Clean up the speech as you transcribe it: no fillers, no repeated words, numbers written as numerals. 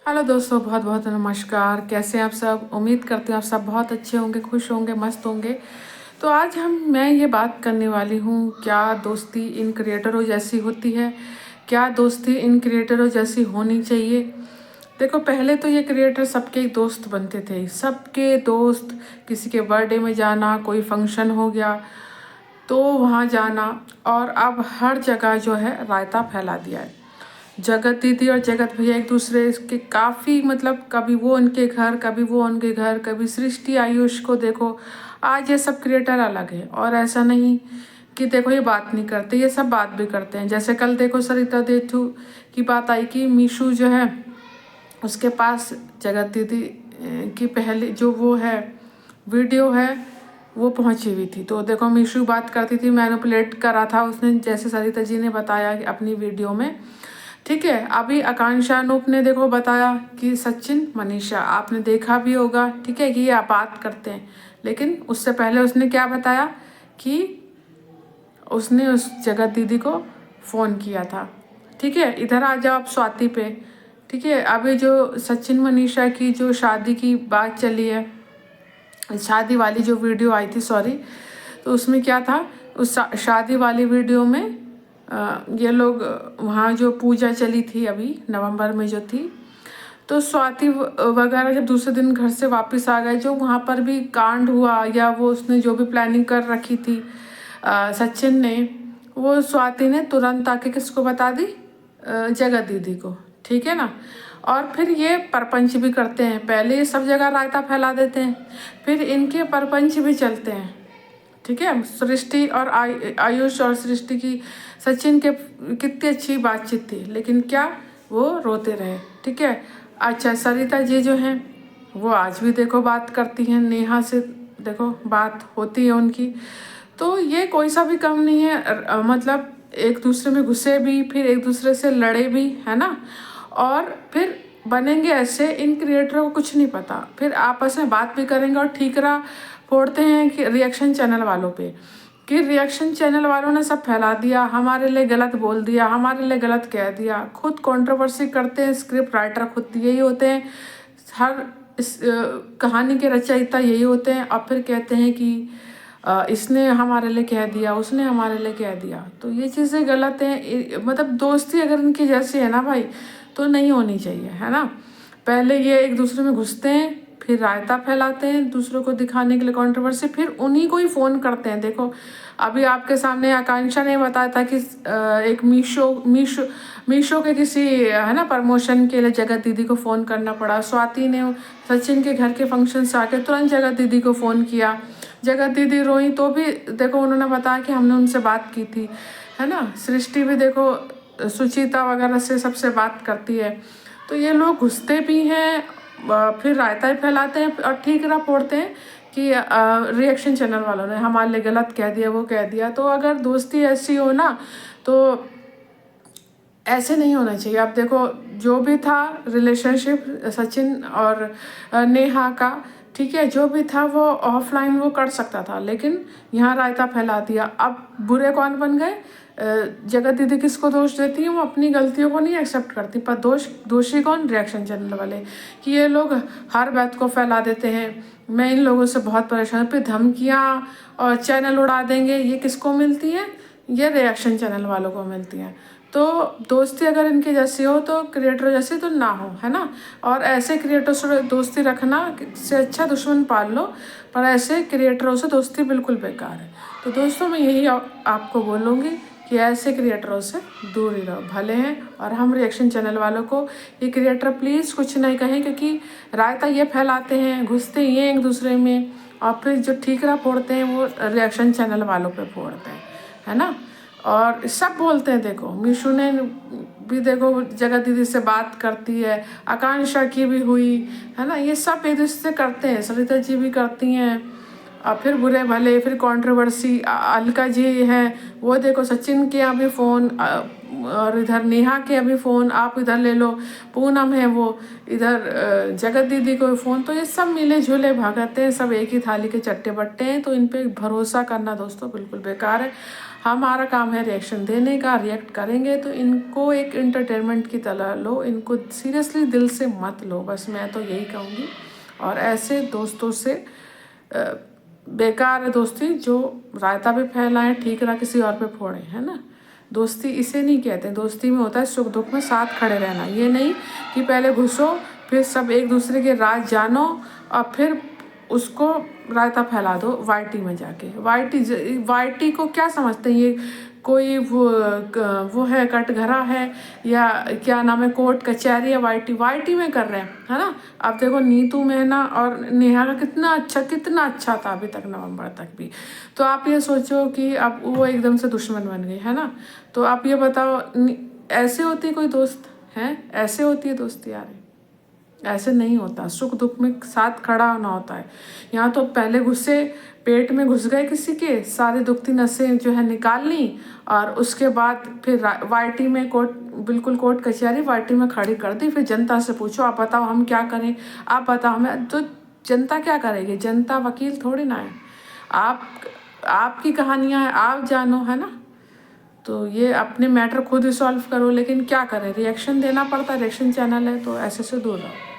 Hello दोस्तों, बहुत बहुत नमस्कार। कैसे हैं आप सब? उम्मीद करते हैं आप सब बहुत अच्छे होंगे, खुश होंगे, मस्त होंगे। तो आज मैं ये बात करने वाली हूँ, क्या दोस्ती इन क्रिएटरों जैसी होती है? क्या दोस्ती इन क्रिएटरों जैसी होनी चाहिए? देखो, पहले तो ये क्रिएटर सबके दोस्त बनते थे, सबके दोस्त। किसी के बर्थडे में जाना, कोई फंक्शन हो गया तो वहाँ जाना। और अब हर जगह जो है रायता फैला दिया है। जगत दीदी और जगत भैया एक दूसरे के काफ़ी, मतलब कभी वो उनके घर, कभी वो उनके घर, कभी सृष्टि आयुष को देखो। आज ये सब क्रिएटर अलग है, और ऐसा नहीं कि देखो ये बात नहीं करते, ये सब बात भी करते हैं। जैसे कल देखो सरिता देथु की बात आई कि मीशू जो है उसके पास जगत दीदी की पहले जो वो है वीडियो है वो पहुंची हुई थी। तो देखो मीशू बात करती थी, मैनिपुलेट करा था उसने, जैसे सरिता जी ने बताया कि अपनी वीडियो में। ठीक है, अभी आकांक्षा अनूप ने देखो बताया कि सचिन मनीषा, आपने देखा भी होगा, ठीक है, कि ये आप बात करते हैं। लेकिन उससे पहले उसने क्या बताया कि उसने उस जगत दीदी को फ़ोन किया था। ठीक है, इधर आ जाओ आप स्वाति पे। ठीक है, अभी जो सचिन मनीषा की जो शादी की बात चली है, शादी वाली जो वीडियो आई थी, सॉरी, तो उसमें क्या था, उस शादी वाली वीडियो में ये लोग वहाँ जो पूजा चली थी अभी नवंबर में जो थी, तो स्वाति वगैरह जब दूसरे दिन घर से वापस आ गए, जो वहाँ पर भी कांड हुआ या वो उसने जो भी प्लानिंग कर रखी थी सचिन ने, वो स्वाति ने तुरंत आके किसको बता दी? जगत दीदी को। ठीक है ना। और फिर ये परपंच भी करते हैं, पहले ये सब जगह रायता फैला देते हैं, फिर इनके परपंच भी चलते हैं। ठीक है, सृष्टि और आयुष और सृष्टि की सचिन के कितनी अच्छी बातचीत थी, लेकिन क्या वो रोते रहे। ठीक है। अच्छा, सरिता जी जो हैं वो आज भी देखो बात करती हैं, नेहा से देखो बात होती है उनकी। तो ये कोई सा भी कम नहीं है, मतलब एक दूसरे में घुसे भी, फिर एक दूसरे से लड़े भी, है ना। और फिर बनेंगे ऐसे, इन क्रिएटरों को कुछ नहीं पता, फिर आपस में बात भी करेंगे और ठीकरा फोड़ते हैं कि रिएक्शन चैनल वालों पे, कि रिएक्शन चैनल वालों ने सब फैला दिया, हमारे लिए गलत बोल दिया, हमारे लिए गलत कह दिया। खुद कंट्रोवर्सी करते हैं, स्क्रिप्ट राइटर खुद यही होते हैं, हर इस कहानी के रचयिता यही होते हैं, और फिर कहते हैं कि इसने हमारे लिए कह दिया, उसने हमारे लिए कह दिया। तो ये चीज़ें गलत हैं। मतलब दोस्ती अगर इनकी जैसी है ना भाई, तो नहीं होनी चाहिए, है ना। पहले ये एक दूसरे में घुसते हैं, फिर रायता फैलाते हैं दूसरों को दिखाने के लिए कंट्रोवर्सी, फिर उन्हीं को ही फ़ोन करते हैं। देखो अभी आपके सामने आकांक्षा ने बताया था कि एक मीशो के किसी, है ना, प्रमोशन के लिए जगत दीदी को फ़ोन करना पड़ा। स्वाति ने सचिन के घर के फंक्शन से आके तुरंत जगत दीदी को फ़ोन किया, जगत दीदी रोई, तो भी देखो उन्होंने बताया कि हमने उनसे बात की थी, है ना। सृष्टि भी देखो सुचिता वगैरह से सबसे बात करती है। तो ये लोग घुसते भी हैं, फिर रायता ही फैलाते हैं और ठीकरा फोड़ते हैं कि रिएक्शन चैनल वालों ने हमारे लिए गलत कह दिया, वो कह दिया। तो अगर दोस्ती ऐसी हो ना, तो ऐसे नहीं होना चाहिए। आप देखो जो भी था रिलेशनशिप सचिन और नेहा का, ठीक है, जो भी था वो ऑफलाइन वो कर सकता था, लेकिन यहाँ रायता फैला दिया। अब बुरे कौन बन गए? जगत दीदी किसको दोष देती है? वो अपनी गलतियों को नहीं एक्सेप्ट करती, पर दोषी कौन? रिएक्शन चैनल वाले, कि ये लोग हर बात को फैला देते हैं। मैं इन लोगों से बहुत परेशान हूँ। फिर धमकियाँ और चैनल उड़ा देंगे, ये किसको मिलती है? ये रिएक्शन चैनल वालों को मिलती हैं। तो दोस्ती अगर इनकी जैसी हो तो क्रिएटर जैसी तो ना हो, है ना। और ऐसे क्रिएटर से दोस्ती रखना से अच्छा दुश्मन पाल लो, पर ऐसे क्रिएटरों से दोस्ती बिल्कुल बेकार है। तो दोस्तों मैं यही आपको बोलूँगी कि ऐसे क्रिएटरों से दूर ही रहो, भले हैं। और हम रिएक्शन चैनल वालों को ये क्रिएटर प्लीज़ कुछ नहीं कहें, क्योंकि रायता ये फैलाते हैं, घुसते ही हैं एक दूसरे में, और फिर जो ठीकरा फोड़ते हैं वो रिएक्शन चैनल वालों पे फोड़ते हैं, है ना। और सब बोलते हैं, देखो मीशू ने भी देखो जगत दीदी से बात करती है, आकांक्षा की भी हुई, है ना। ये सब एक दूसरे से करते हैं, सरिता जी भी करती हैं। और फिर बुरे भले, फिर कंट्रोवर्सी, अलका जी हैं, वो देखो सचिन के अभी फ़ोन, और इधर नेहा के अभी फ़ोन, आप इधर ले लो, पूनम है वो, इधर जगत दीदी को फ़ोन। तो ये सब मिले जुले भागते हैं, सब एक ही थाली के चट्टे बट्टे हैं। तो इन पे भरोसा करना दोस्तों बिल्कुल बेकार है। हमारा काम है रिएक्शन देने का, रिएक्ट करेंगे तो इनको एक एंटरटेनमेंट की तरह लो, इनको सीरियसली दिल से मत लो, बस मैं तो यही कहूँगी। और ऐसे दोस्तों से बेकार है दोस्ती जो रायता भी फैलाएं ठीक रहा किसी और पे फोड़े, है ना। दोस्ती इसे नहीं कहते, दोस्ती में होता है सुख दुख में साथ खड़े रहना, ये नहीं कि पहले घुसो फिर सब एक दूसरे के राज जानो और फिर उसको रायता फैला दो वाईटी में जाके। वाईटी को क्या समझते हैं ये, कोई वो है कटघरा है या क्या नाम है, कोर्ट कचहरी या वाईटी में कर रहे हैं, है ना। अब देखो नीतू मेहना और नेहा का कितना अच्छा था अभी तक, नवंबर तक भी। तो आप ये सोचो कि अब वो एकदम से दुश्मन बन गई, है ना। तो आप ये बताओ, ऐसे होती है कोई दोस्त है? ऐसे होती है दोस्ती यार? ऐसे नहीं होता, सुख दुख में साथ खड़ा होना होता है। यहाँ तो पहले गुस्से पेट में घुस गए किसी के, सारी दुखती नसें जो है निकाल ली और उसके बाद फिर वाईटी में बिल्कुल कोर्ट कचहरी वाईटी में खड़ी कर दी। फिर जनता से पूछो आप बताओ हम क्या करें, आप बताओ हमें, तो जनता क्या करेगी? जनता वकील थोड़ी ना है। आपकी कहानियाँ हैं, आप जानो, है ना। तो ये अपने मैटर खुद ही सॉल्व करो, लेकिन क्या करें, रिएक्शन देना पड़ता है, रिएक्शन चैनल है तो ऐसे से दूर रहो।